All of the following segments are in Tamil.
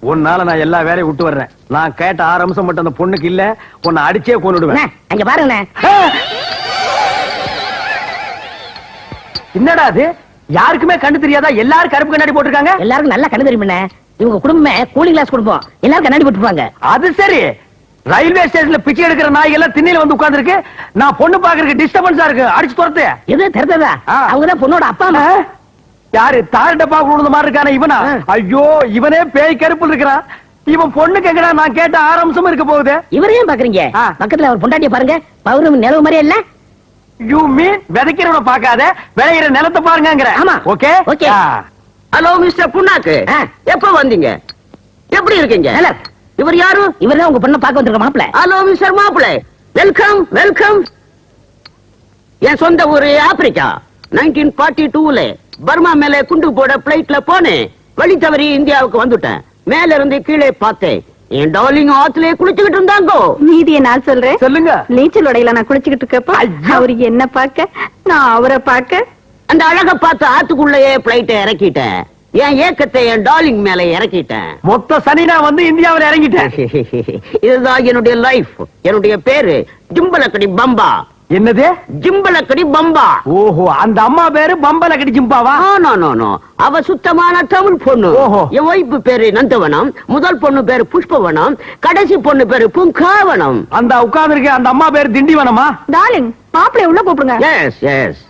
உன்னால நான் எல்லா வேலையும் விட்டு வர்றேன். நான் கேட்ட 6 அம்சம் மட்டும் அந்த பொண்ணுக்கு இல்ல, உன்னை அடிச்சே கொன்னுடுவேன். அங்க பாருங்க. என்னடா அது? யாருக்குமே கண்ணு தெரியாதா? எல்லாரும் கருப்பு கண்ணாடி போட்டிருக்காங்க. எல்லாருக்கும் நல்லா கண்ணு தெரியுமே. இவங்க குடும்பமே கூலிங் கிளாஸ் குடும்பம். எல்லாரும் கண்ணாடி போட்டுருப்பாங்க. அது சரி. ரயில்வே ஸ்டேஷன்ல பிச்சை எடுக்கிற நாய்கள் எல்லாம் திண்ணையில வந்து உட்கார்ந்து இருக்கு. நான் பொண்ணு பாக்குறதுக்கு டிஸ்டர்பன்ஸா இருக்கு. அடிச்சு துரத்து. எது தெரிஞ்சதா? அவங்கதான் பொண்ணோட அப்பா அம்மா. யாரு? தாழ் டப்பா கொடுத்த மாதிரி இருக்கானே இவனா? ஐயோ, இவனே பேய் கருப்புல இருக்கிறான். இவன் பொண்ணுக்கு எங்கடா நான் கேட்ட 6 அம்சம் இருக்க போகுது. இவரையும் பாக்குறீங்க? பக்கத்துல ஒரு பொண்டாட்டிய பாருங்க, பௌர்ணமி நிலவு மாதிரியே இல்ல. யூ மீன் விதைக்கிறவன பாக்காத, விளையிற நிலத்தை பாருங்கங்கற. ஆமா. Okay okay. ஹலோ மிஸ்டர் புண்ணாக்கு, எப்ப வந்தீங்க? எப்படி இருக்கீங்க? இவர் யாரு? இவர்தான் உங்க பொண்ணை பார்க்க வந்திருக்க மாப்பிள்ளை. ஹலோ மிஸ்டர் மாப்பிள்ளை, வெல்கம் வெல்கம். என் சொந்த ஊரு ஆப்பிரிக்கா. 1942ல பர்மா மேல குண்டு போட பிளைட்ல போனேன். வழி தவறி இந்தியாவுக்கு வந்துட்டேன். மேல இருந்து கீழே பார்த்தேன். என் டார்லிங் ஆத்துல குளிச்சுக்கிட்டு இருந்தாங்க. மீதியை நான் சொல்றேன். சொல்லுங்க. நீச்சல் உடையில நான் குளிச்சுக்கிட்டு இருக்கப்ப அவரு என்ன பார்க்க, நான் அவரை பார்க்க, அந்த அழக பார்த்து ஆத்துக்குள்ளேயே பிளைட்டை இறக்கிட்டேன். என் ஏக்கத்தை என் டார்லிங் மேல இறக்கிட்டேன். மொத்த சனி நான் வந்து இந்தியாவில் இறங்கிட்டேன். இதுதான் என்னுடைய லைஃப். என்னுடைய பேரு ஜிம்பலக்கடி பம்பா. என்னது? ஜிம்பலக்கடி பம்பா. ஓஹோ, அந்த அம்மா பேரு பம்பலக்கடி ஜிம்பாவா? நோ, அவ சுத்தமான தமிழ் பொண்ணு. ஓஹோ. என் ஒய்ஃபு பேரு நந்தவனம், முதல் பொண்ணு பேரு புஷ்பவனம், கடைசி பொண்ணு பேரு புங்காவனம். அந்த உட்கார்ந்து இருக்க அந்த அம்மா பேரு திண்டிவனமா? டார்லிங் மாப்பிள்ளை உள்ள கூப்பிடுங்க. Yes yes.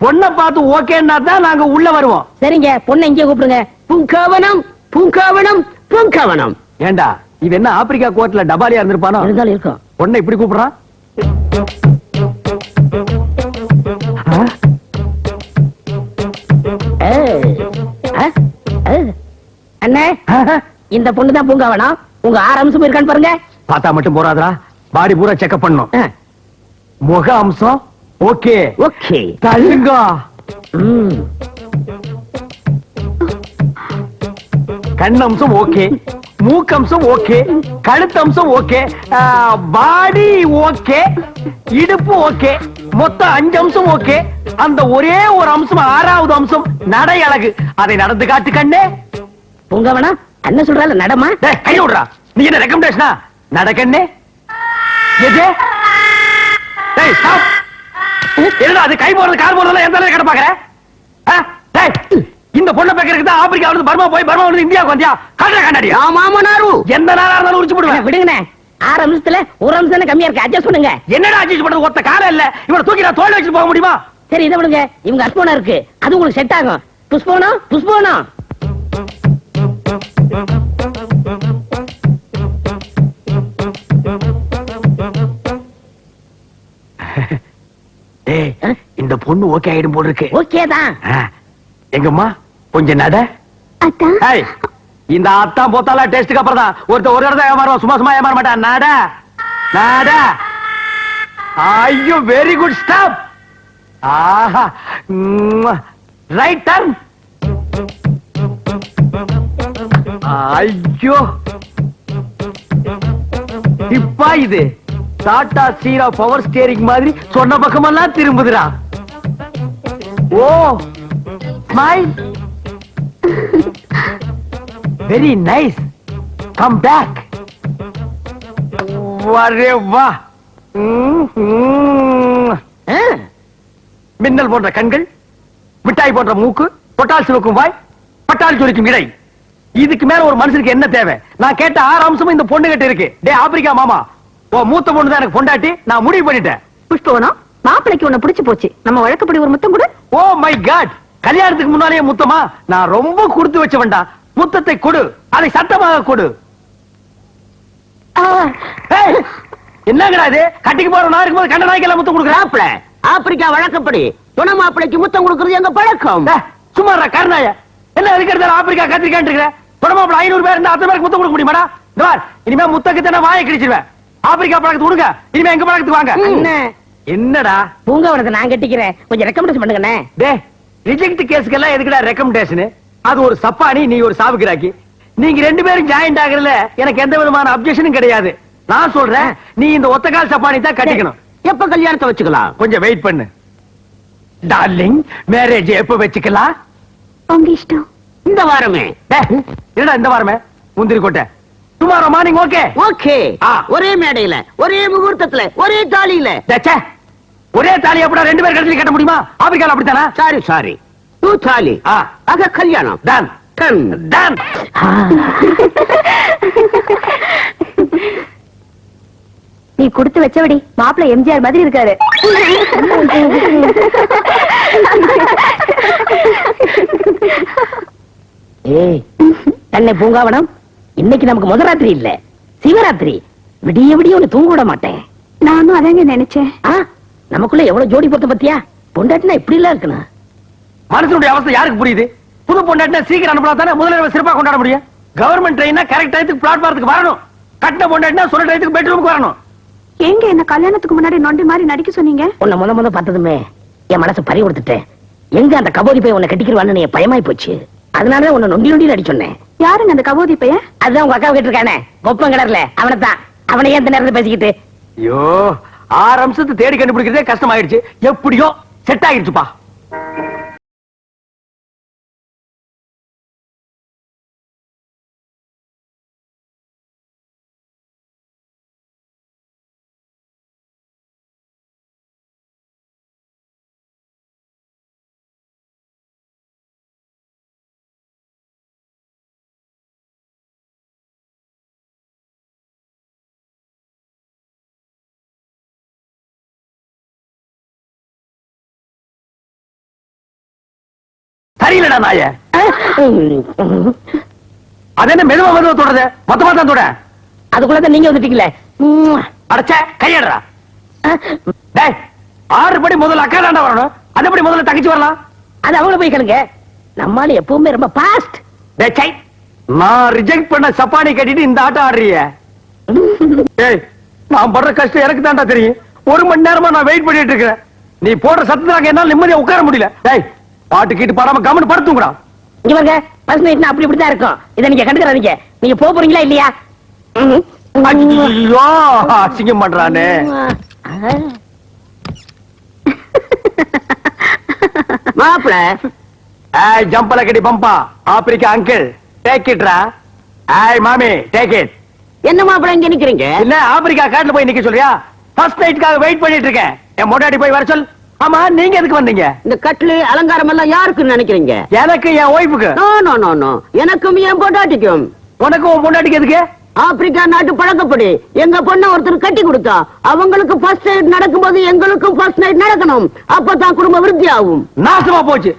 பொண்ணை பார்த்து ஓகேன்னா தான் நாங்க உள்ள வருவோம். சரிங்க, பொண்ணை இங்கே கூப்பிடுங்க. புங்காவனம் புங்காவனம் புங்காவனம். ஏண்டா இது என்ன ஆப்பிரிக்கா கோர்ட்ல டபாலியா இருந்திருப்பானோ? இருந்தாலும் இருக்கும். பொண்ணை இப்படி கூப்பிடுறான். அண்ணே, இந்த பொண்ணு தான் பூங்காவனம். உங்க 6 அம்சம் இருக்கான்னு பாருங்க. பார்த்தா மட்டும் போறாதா, பாடி பூரா செக்அப் பண்ணும். முக அம்சம் ஓகே ஓகே. தள்ளுங்க. கண்ணம்சம் ஓகே, மூக்கம்சம் ஓகே, கழுத்தம்சம் ஓகே, பாடி ஓகே, இடுப்பு ஓகே, மொத்தம் 5 அம்சம் ஓகே. அந்த ஒரே ஒரு அம்சம் 6வது அம்சம் நடை அழகு. அதை நடந்து காட்டு கண்ணே. பூங்காவனம் அண்ணன் சொல்றால நடமா. கை விடுறா. நீ என்ன ரெக்கமெண்டேஷனா? நட கண்ணே. எது? டேய் ஸ்டாப். என்னடா அது? கை போறது கால் போறதுல எந்த அளவுக்கு கட பாக்குற? டேய், இந்த பொண்ணை பேக்கறதுக்கு தான் ஆப்பிரிக்கால இருந்து பர்மா போய் பர்மா வந்து இந்தியாவுக்கு வந்தியா? காட்டுற கண்ணாடி. மாமனாரு எந்த நாளா இருந்தாலும் உரிச்சு போடுவேன். விடுங்கண்ணே, 6 அம்சத்துல 1 அம்சம் கம்மியா இருக்கு. அட்ஜஸ்ட் பண்ணுங்க. என்னடா அட்ஜஸ்ட் பண்றது? ஒத்த காலம் இல்ல. இவனை தூக்கி நான் தோள் வச்சு போக முடியுமா? சரி, இதை விடுங்க. இவங்க அஸ்போனா இருக்கு, அது உங்களுக்கு செட் ஆகும். புஷ்போனம் புஷ்போனம். இந்த பொண்ணு ஓகே ஆயிடும் போல இருக்கு. ஓகே தான். எங்கம்மா கொஞ்சம் நட. இந்த அத்தான் போத்தாலா டெஸ்டுக்கு அப்புறம் தான் ஒருத்தர் ஒரு இடத்த ஏமாறுவான். சும்மா சும்மா ஏமாற மாட்டான். நட நட. ஐயோ, வெரி குட் ஸ்டாப். ஆஹா, ரைட் டர்ன். ஐயோ, இப்பா இது டாடா சீரா பவர் ஸ்டீரிங் மாதிரி சொன்ன பக்கமெல்லாம் திரும்புதுடா. Oh, smile. Very nice. Come back. வரே வா. மின்னல் போன்ற கண்கள், மிட்டாய் போன்ற மூக்கு, பொட்டால் சுருக்கும் வாய், பட்டால் சுருக்கும் இடை. இதுக்கு மேல ஒரு மனுஷனுக்கு என்ன தேவை? நான் கேட்ட 6 அம்சமும் இந்த பொண்ணு கிட்ட இருக்கு. டே ஆப்பிரிக்கா மாமா, ஓ மூத்த பொண்ணு தான் எனக்கு பொண்டாட்டி. நான் முடிவு பண்ணிட்டேன். புஷ்பவனம், மாப்பிளைக்கு உன்னை பிடிச்சு போச்சு. நம்ம வழக்கப்படி ஒரு முத்தம் கூட. ஓ மை காட், கல்யாணத்துக்கு முன்னாலேயே முத்தமா? நான் ரொம்ப கொடுத்து வச்ச வேண்டாம். முத்தத்தை கொடு, அதை சத்தமாக கொடு. என்னங்கடா இது? கட்டிக்கு போற நாருக்கு போது கண்ட நாய்க்கெல்லாம் முத்தம் கொடுக்குறாப்ல. ஆப்பிரிக்கா வழக்கப்படி துணை மாப்பிளைக்கு முத்தம் கொடுக்கறது எங்க பழக்கம். சும்மா கருணாய என்ன இருக்கிறது? ஆப்பிரிக்கா கத்திரிக்கான் இருக்கிற துணை மாப்பிள 500 பேர் இருந்தா 10 பேருக்கு முத்தம் கொடுக்க முடியுமாடா? இனிமே முத்தக்கு வாயை கிழிச்சிருவேன். ஆப்பிரிக்கா பழக்கத்து கொடுங்க. இனிமே எங்க பழக்கத்துக்கு வாங்க. என்னடா? பூங்காவனத்தை நான் கட்டிக்கிறேன், கொஞ்சம் ரெக்கமெண்டேஷன் பண்ணுங்கண்ணே. டே, ரிஜெக்ட் கேஸ்க்கெல்லாம் எதுக்குடா ரெக்கமெண்டேஷன்? அது ஒரு சப்பானி, நீ ஒரு சாவுகிராக்கி. நீங்க 2 பேரும் ஜாயிண்ட் ஆகறதுல எனக்கு எந்த விதமான அப்ஜெக்ஷனும் கிடையாது. நான் சொல்றேன், நீ இந்த ஒத்தக்கால் சப்பானி தான் கட்டிக்கணும். எப்ப கல்யாணத்தை வச்சுக்கலாம்? கொஞ்சம் வெயிட் பண்ணு டார்லிங். மேரேஜ் எப்ப வச்சுக்கலாம்? உங்க இஷ்டம். இந்த வாரமே. என்னடா இந்த வாரமே? முந்திரி கொட்டை டுமாரோ மார்னிங் ஓகே ஓகே ஆ. ஒரே மேடையில ஒரே முகூர்த்தத்துல ஒரே தாலியில ஒரே தாலி எப்படா ரெண்டு பேர் கடைசியில் கட்ட முடியுமா ஆப்பிரிக்கால அப்படித்தானா சாரி சாரி டூ தாலி ஆ. ஆக கல்யாணம் டன் டன். டன் நீ கொடுத்து வச்சபடி மாப்பிள்ள எம்ஜிஆர் மாதிரி இருக்காரு. ஏய் தன்னை பூங்காவனம் இன்னைக்கு நமக்கு முதராத்திரி இல்ல சிவராத்திரி. விடிய விடிய ஒண்ணு தூங்க விட மாட்டேன். நானும் அதாங்க நினைச்சேன். ஆ, நமக்குள்ள எவ்வளவு ஜோடி பொருத்தம் பத்தியா? பொண்டாட்டினா இப்படி எல்லாம் இருக்கணும். மனசுடைய அவஸ்தை யாருக்கு புரியுது? புது பொண்டாட்டினா சீக்கிரம் அனுப்பினா தானே முதல்ல சிறப்பா கொண்டாட முடியும். கவர்மெண்ட் ட்ரெயினா கரெக்ட் டயத்துக்கு பிளாட்பாரத்துக்கு வரணும். கட்டின பொண்டாட்டினா சொல்ற டயத்துக்கு பெட்ரூமுக்கு வரணும். எங்க என்ன கல்யாணத்துக்கு முன்னாடி நொண்டி மாதிரி நடிக்க சொன்னீங்க? உன்னை முத பார்த்ததுமே என் மனசு பறி கொடுத்துட்டேன். எங்க அந்த கபோதி போய் உன்னை கட்டிக்கிடுவான்னு என் பயமாய் போச்சு. அதனால உன்னை நொண்டி நொண்டி நடி சொன்னேன். யாருங்க அந்த கபோதி பையன்? அதுதான் உங்க அக்கா கேட்டிருக்கானே கொப்பம் கிடர்ல அவனைத்தான். அவனை ஏன் இந்த நேரத்துல பேசிக்கிட்டு? ஐயோ 6 அம்சத்தை தேடி கண்டுபிடிக்கிறதே கஷ்டமாயிடுச்சு. எப்படியோ செட் ஆகிடுச்சுப்பா. சரியில்லடா நாய. அது என்ன மெதுவா மெதுவா தொடருது? மொத்தமா தான் தொட. அதுக்குள்ளதான் நீங்க வந்துட்டீங்களே. அடைச்ச கையடா. டேய் 6 படி முதல்ல அக்கா தாண்டா வரணும். அதப்படி முதல்ல தங்கச்சி வரலாம். அது அவங்கள போய் கேளுங்க. நம்மால எப்பவுமே ரொம்ப பாஸ்ட். டேய் சை, நான் ரிஜெக்ட் பண்ண சப்பானி கட்டிட்டு இந்த ஆட்டம் ஆடுறிய. ஏய் நான் படுற கஷ்டம் எனக்கு தாண்டா தெரியும். 1 மணி நேரமா நான் வெயிட் பண்ணிட்டு இருக்கேன். நீ போடுற சத்தத்துல என்னால நிம்மதியா உட்கார முடியல. டேய் பாட்டு கீட்டு பாடாம கமெண்ட் படுத்துங்கடா. இங்க பாருங்க, ஃபர்ஸ்ட் நைட்னா அப்படி இப்படி தான் இருக்கும். இத நீங்க கண்டுக்கறாதீங்க. நீங்க போறீங்களா இல்லையா? ஐயோ அசிங்கம் பண்றானே. மாப்பிள ஏய் ஜம்பல கடி பம்பா ஆப்பிரிக்கா அங்கிள் டேக் இட்ரா. ஏய் மாமி டேக் இட். என்ன மாப்பிள இங்க நிக்கிறீங்க? இல்ல ஆப்பிரிக்கா காட்டுல போய் நிக்க சொல்றியா? ஃபர்ஸ்ட் நைட்காக வெயிட் பண்ணிட்டு இருக்கேன். என் மொட்டாடி போய் வர சொல். ஆமா நீங்க எதுக்கு வந்தீங்க? இந்த கட்லு அலங்காரம் எல்லாம் யாருக்குன்னு நினைக்கிறீங்க? எனக்கு என் ஒய்ஃபுக்கு. நோ நோ நோ நோ, எனக்கும் என் பொண்டாட்டிக்கும். உனக்கு உன் பொண்டாட்டிக்கு எதுக்கு? ஆப்பிரிக்கா நாட்டு பழக்கப்படி எங்க பொண்ண ஒருத்தர் கட்டி கொடுத்தா அவங்களுக்கு ஃபர்ஸ்ட் நைட் நடக்கும்போது எங்களுக்கும் ஃபர்ஸ்ட் நைட் நடக்கணும். அப்பதான் குடும்ப விருத்தி ஆகும். நாசமா போச்சு.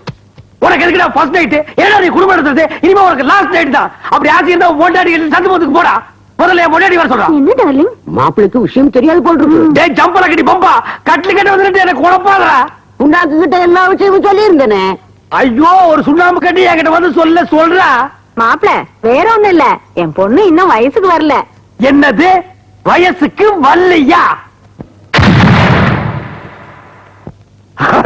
உனக்கு எதுக்குடா ஃபர்ஸ்ட் நைட்? ஏன்னா நீ குடும்பம் எடுத்தது இனிமே உனக்கு லாஸ்ட் நைட் தான். அப்படி ஆசை இருந்தா உன் பொண்டாட்டி சந்து போதுக்கு போடா. முதல்ல என் பொண்டாட்டி வர சொல்றான். என்ன டார்லிங்? மாப்பிளைக்கு விஷயம் தெரியாது போல் இருக்கு. டேய் ஜம்பல கடி பம்பா கட்லு கட்ட வந்துட்டு எனக்கு குழப்பாதடா. உண்டாக்கு கிட்ட எல்லா விஷயமும் சொல்லி இருந்தேனே. ஐயோ ஒரு சுண்ணாம்பு கட்டி என்கிட்ட வந்து சொல்றா. மாப்பிள்ள வேற ஒண்ணும் இல்ல, என் பொண்ணு இன்னும் வயசுக்கு வரல. என்னது வயசுக்கு வரலையா?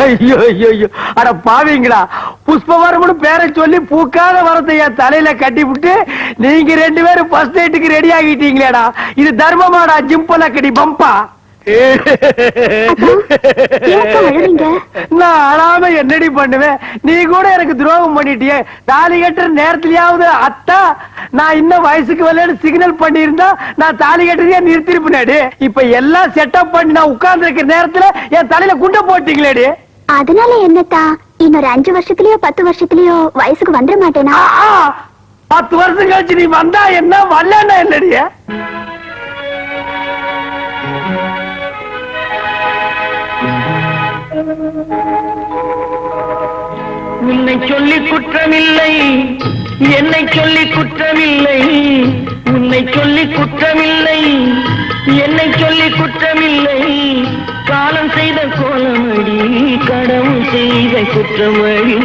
ஐயோ ஐயோ ஐயோ அட பாவீங்களா, புஷ்பவரம்னு பேரை சொல்லி பூக்காத வரத்தை என் தலையில கட்டி விட்டு நீங்க 2 பேரும் ஃபர்ஸ்ட் நைட்டுக்கு ரெடி ஆகிட்டீங்களேடா. இது தர்மமாடா ஜிம்பல கடி பம்பா. நான் அழாம என்னடி பண்ணுவேன்? நீ கூட எனக்கு துரோகம் பண்ணிட்டியே. தாலி கட்டுற நேரத்திலயாவது அத்தா நான் இன்னும் வயசுக்கு வரலன்னு சிக்னல் பண்ணியிருந்தா நான் தாலி கட்டுறதே நிறுத்திருப்பேனே. இப்ப எல்லாம் செட்டப் பண்ணி நான் உட்கார்ந்து இருக்கிற நேரத்துல என் தலையில குண்ட போட்டீங்களேடி. அதனால என்னத்தா இன்னொரு 5 வருஷத்துலயோ 10 வருஷத்துலயோ வயசுக்கு வந்துட மாட்டேனா? 10 வருஷம் கழிச்சு நீ வந்தா என்ன வரலன்னா என்னடிய? உன்னை சொல்லி குற்றமில்லை, என்னை சொல்லி குற்றமில்லை. உன்னை சொல்லி குற்றமில்லை, என்னை சொல்லி குற்றமில்லை. காலம் செய்த கோலமடி, கடவுள் செய்த குற்றமடி,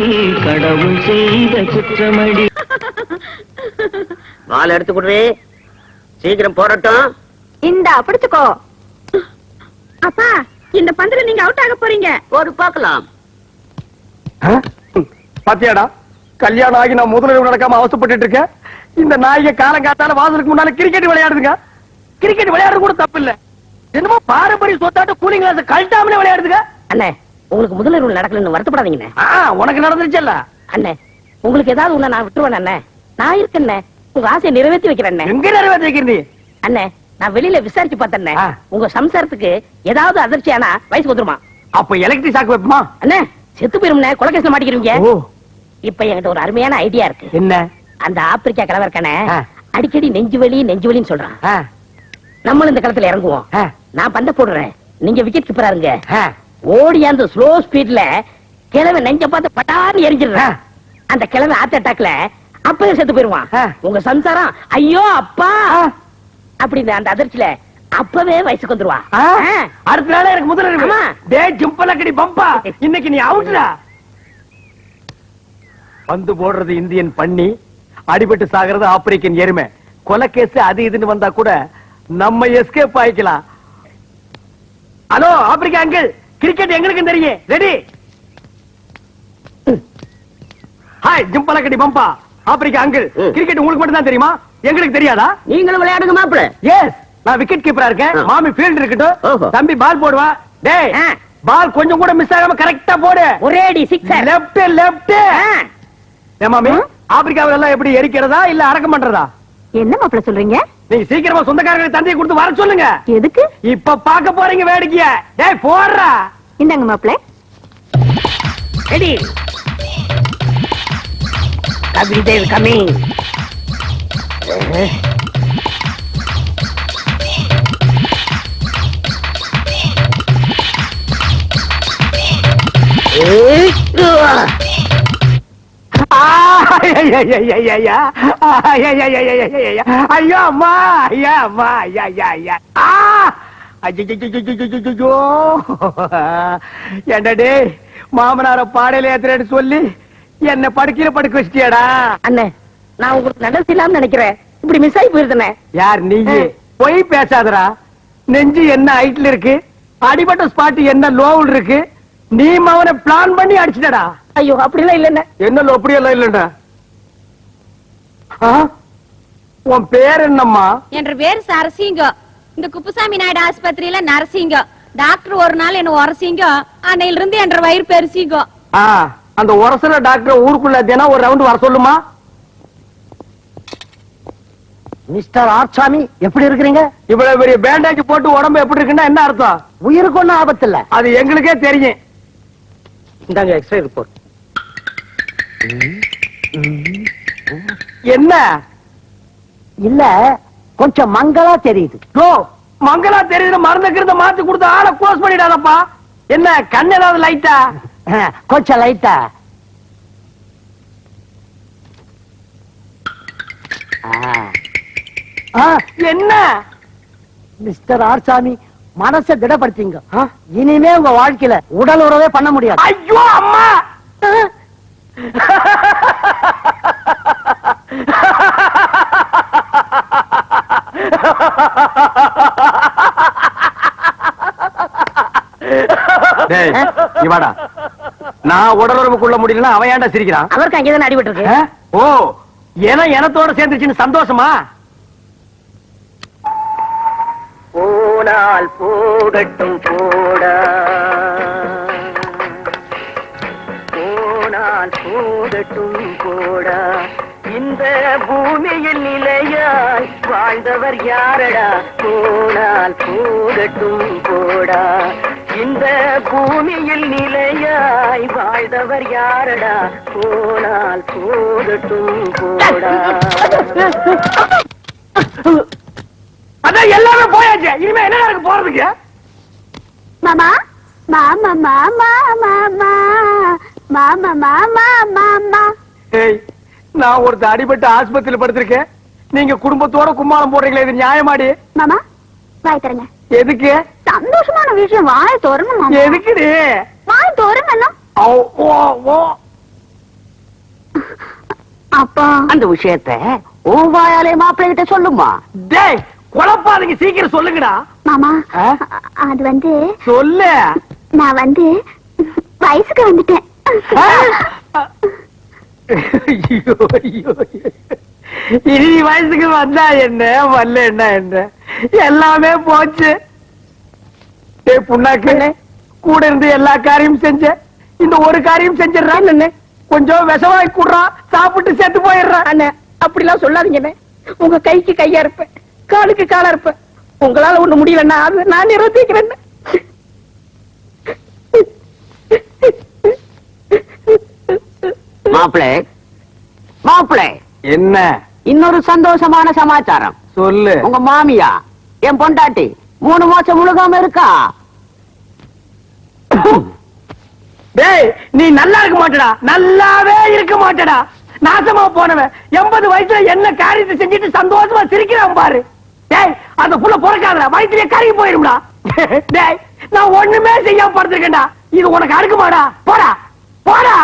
கடவுள் செய்த குற்றமடி. பால் எடுத்து கொடுவே, சீக்கிரம் போடட்டும். இந்தா பிடிச்சுக்கோ. அப்பா இந்த பந்தல நீங்க அவுட் ஆக போறீங்க. ஒரு பார்க்கலாம். பாத்தியாடா கல்யாணம் ஆகி நான் முதல்ல நடக்காம அவசப்பட்டு இருக்கேன். இந்த நாய்க காலங்காத்தால வாசலுக்கு முன்னால கிரிக்கெட் விளையாடுதுங்க. கிரிக்கெட் விளையாடுறது கூட தப்பு இல்ல. என்னமோ பாரம்பரிய சொத்தாட்ட கூலிங் கிளாஸ் கழட்டாமலே விளையாடுதுங்க. அண்ணே உங்களுக்கு முதல்ல ரூல் நடக்கலன்னு வருத்தப்படாதீங்கண்ணே. உனக்கு நடந்துருச்சல்ல அண்ணே. உங்களுக்கு ஏதாவது ஒண்ணு நான் விட்டுருவேன் அண்ணே. நான் இருக்கேன். உங்க ஆசையை நிறைவேற்றி வைக்கிறேன் எங்க நிறைவேற்றி வைக்கிறீ? அண்ணே. நான் வெளியில விசாரிச்சு பார்த்தேன். ஆ. உங்க சம்சாரத்துக்கு ஏதாவது அதிர்ச்சியானா வயசு வந்துருமா? அப்ப எலக்ட்ரிக் ஷாக் வைப்போமா? அண்ணே செத்து போயிரும்னே, கொலைகேஸ்ல மாட்டிக்கிறீங்க. ஓ, இப்ப என்கிட்ட ஒரு அருமையான ஐடியா இருக்கு. என்ன? அந்த ஆப்பிரிக்கா கிழவர்கானே ஆ. அடிக்கடி நெஞ்சு வலின்னு சொல்றான். ஆ, நம்மளும் இந்த களத்துல இறங்குவோம். ஆ, நான் பந்த போடுறேன், நீங்க விக்கெட் கீப்பரா இருங்க. ஆ. ஓடி அந்த ஸ்லோ ஸ்பீட்ல கிழவன் நெஞ்ச பார்த்து பட்டான்னு எரிஞ்சிடுறேன். ஆ. அந்த கிழவன் ஹார்ட் அட்டாக்ல அப்பவே செத்து போயிருவான். ஆ. உங்க சம்சாரம் ஐயோ அப்பா ஆ. அப்படின்னு அந்த அதிர்ச்சியில அப்பவே வயசுக்கு வந்துருவா. ஆ. அடுத்த நாளே எனக்கு முதல்ல ஆமா. டேய் ஜிம்பலக்கடி பம்பா, இன்னைக்கு நீ அவுட்டா. வந்து போடுறது இந்தியன் பண்ணி, அடிபட்டு சாகிறது ஆப்பிரிக்கன் எருமை. கொலைகேஸ் அது இதுன்னு வந்தா கூட நம்ம எஸ்கேப் ஆயிக்கலாம். ஹலோ ஆப்பிரிக்கா அங்கிள், கிரிக்கெட் எங்களுக்கு தெரியும். ரெடி? ஹாய் ஜிம்பலக்கடி பம்பா. ஆப்பிரிக்கா அங்கிள், கிரிக்கெட் உங்களுக்கு மட்டும் தான் தெரியுமா? எங்களுக்கு தெரியாதா? நீங்களும் விளையாடுங்க மாப்பிள. எஸ், நான் விக்கெட் கீப்பரா இருக்கேன். ஆ. மாமி ஃபீல்ட் இருக்கட்டும். ஓஹோ. தம்பி பால் போடுவா. டேய் ஆ. பால் கொஞ்சம் கூட மிஸ் ஆகாம கரெக்டா போடு. ஒரே அடி சிக்ஸர். Left left. ஏ மாமி, ஆப்பிரிக்காவில எல்லாம் எப்படி எரிக்கிறதா இல்ல அடக்கம் பண்றதா? என்ன மாப்பிள்ள சொல்றீங்க? நீங்க சீக்கிரமா சொந்தக்காரங்களுக்கு தந்தையை கொடுத்து வர சொல்லுங்க. எதுக்கு? இப்ப பாக்க போறீங்க வேடிக்கைய. டேய் போடுறா. இந்தாங்க மாப்பிள்ள. ரெடி. கபடி தேவ் கமிங். ஐயோ அம்மா, ஐயா அம்மா, ஐயா ஐயா ஐயா. ஐயோ ஏண்டா டேய், மாமனார பாடையில ஏத்துறேன்னு சொல்லி என்ன படுக்கையில படுக்க வச்சிட்டியாடா? அண்ணே நான் உங்களுக்கு நல்லது இல்லாம நினைக்கிறேன், இப்படி மிஸ் ஆகி போயிருந்தேன். யார் நீ? போய் பேசாதடா. நெஞ்சு என்ன ஹைட்ல இருக்கு, அடிபட்ட ஸ்பாட் என்ன லோவில் இருக்கு, நீ அவனை பிளான் பண்ணி அடிச்சிட்டடா. ஐயோ அப்படிலாம் இல்லைண்ணே. என்ன அப்படியெல்லாம் இல்லடா. உன் பேர் என்னம்மா? என்ற பேர் சரசிங்கம். இந்த குப்புசாமி நாயுடு ஆஸ்பத்திரியில நரசிங்கம். டாக்டர் ஒரு நாள் என்ன உரசிங்க, அன்னையில இருந்து என்ற வயிறு பெருசிங்க. அந்த உரசுற டாக்டர் ஊருக்குள்ள தினம் ஒரு ரவுண்ட் வர சொல்லுமா? மிஸ்டர் ஆர்சாமி எப்படி இருக்கிறீங்க? இவ்வளவு பெரிய பேண்டேஜ் போட்டு உடம்பு எப்படி இருக்குன்னா என்ன அர்த்தம்? உயிருக்கு ஒண்ணும் ஆபத்து இல்ல. அது எங்களுக்கே தெரியும். இந்தாங்க எக்ஸ்ரே ரிப்போர்ட். என்ன இல்ல கொஞ்சம் மங்களா தெரியுது. மங்களா தெரியுது. மருந்துக்கு மாத்தி கொடுத்து ஆளை க்ளோஸ் பண்ணிடாதப்பா. என்ன கண் ஏதாவது லைட்டா? கொஞ்சம் லைட்டா. என்ன மிஸ்டர் ஆர்சாமி மனசை திடப்படுத்திங்க. இனிமே உங்க வாழ்க்கையில உடல் உறவே பண்ண முடியாது. ஐயோ அம்மா. டேய், நீ வாடா. நான் உடலுறவுக்குள்ள முடியலன்னா அவன் ஏன்டா சிரிக்கிறான்? அவருக்கு அங்கேதான் அடிபட்டு இருக்கு. ஓ, ஏன்னா எனத்தோட சேர்ந்துச்சுன்னு சந்தோஷமா? போனால் போகட்டும் போடா, போனால் போகட்டும் போடா, இந்த பூமியில் நிலையாய் வாழ்ந்தவர் யாரடா? போனால் போகட்டும் போடா, இந்த பூமியில் நிலையாய் வாழ்ந்தவர் யாரடா? போனால் போகட்டும் போடா. அதான் எல்லாமே போயாச்சு. இனிமே என்ன இருக்கு போறதுக்கு? மாமா மாமா மாமா மாமா மாமா மாமா மாமா. ஏய், நான் ஒருத்த அடிபட்டு ஆஸ்பத்திரியில படுத்திருக்கேன். நீங்க குடும்பத்தோட கும்மாளம் போடுறீங்களே, இது நியாயமாடி? மாமா வாய் தரங்க. எதுக்கு? சந்தோஷமான விஷயம், வாய் தோறங்க மாமா. எதுக்குடி? வாய் தோறங்க. அப்பா அந்த விஷயத்த உன் வாயாலே மாப்பிள்ளை கிட்ட சொல்லுமா. டேய் குழப்பாதீங்க, சீக்கிரம் சொல்லுங்கடா. மாமா ஆ? அது வந்து சொல்லு. நான் வந்து வயசுக்கு வந்துட்டேன். ஐயோ, ஐயோ, ஐயோ. இனி நீ வயசுக்கு வந்தா என்ன, வரல என்ன, எல்லாமே போச்சு. டேய் புண்ணாக்கு, கூட இருந்து எல்லா காரியம் செஞ்ச, இந்த ஒரு காரியம் செஞ்சிடறான். கொஞ்சம் விஷவாய் கூடுறான், சாப்பிட்டு செத்து போயிடுறான். அப்படிலாம் சொல்லாதீங்கண்ணே. உங்க கைக்கு கையா இருப்பேன், காலுக்கு காலா இருப்பேன். உங்களால ஒண்ணு முடியலன்னா அது நான் நிறுத்திக்கிறேன். மாப்பிளே மாப்பிளே, என்ன இன்னொரு சந்தோஷமான சமாச்சாரம். சொல்லு. உங்க மாமியா என் பொண்டாட்டி 3 மாசம் முழுகாம இருக்கா. டேய், நீ நல்லா இருக்க மாட்டடா, நல்லாவே இருக்க மாட்டடா. நாசமா போனவன் 80 வயசுல என்ன காரியத்தை செஞ்சுட்டு சந்தோஷமா சிரிக்கிறான் பாரு. டேய், அந்த புள்ள பிறக்காதடா, வயிற்றுலயே கருகி போயிரும்டா. டேய், நான் ஒண்ணுமே செய்யாம படுத்திருக்கேன்டா. இது உனக்கு அடுக்குமாடா? போடா போடா.